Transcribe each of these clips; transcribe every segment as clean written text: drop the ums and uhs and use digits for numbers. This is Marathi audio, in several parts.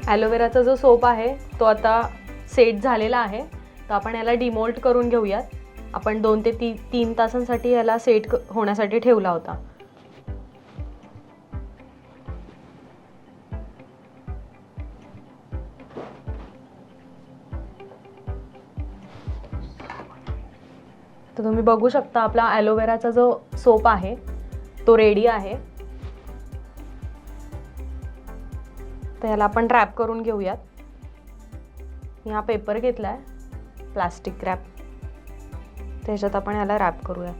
ॲलोवेराचा जो सोप आहे तो आता सेट झालेला आहे, तर आपण याला डिमोल्ट करून घेऊयात. आपण 2 ते 3 तासांसाठी याला सेट होण्यासाठी ठेवला होता. तर तुम्ही बघू शकता आपला ॲलोवेराचा जो सोप आहे तो रेडी आहे. तर याला आपण रॅप करून घेऊयात. मी हा पेपर घेतला आहे, प्लास्टिक रॅप, त्याच्यात आपण याला रॅप करूया.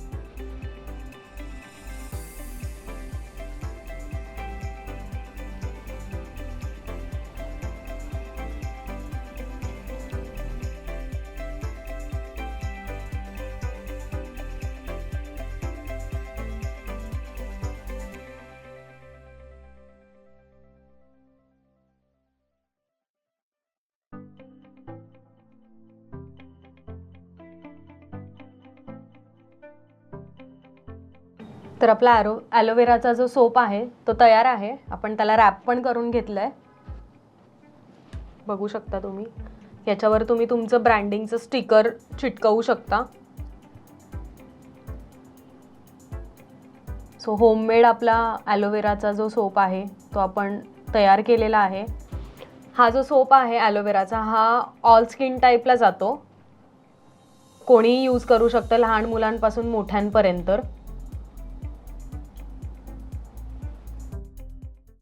तर आपला ॲलोवेराचा जो सोप आहे तो तयार आहे. आपण त्याला रॅप पण करून घेतलं आहे. बघू शकता तुम्ही. याच्यावर तुम्ही तुमचं ब्रँडिंगचं स्टिकर चिटकवू शकता. सो होममेड आपला ॲलोवेराचा जो सोप आहे तो आपण तयार केलेला आहे. हा जो सोप आहे ॲलोवेराचा हा ऑल स्किन टाईपला जातो. कोणीही यूज करू शकतं, लहान मुलांपासून मोठ्यांपर्यंत.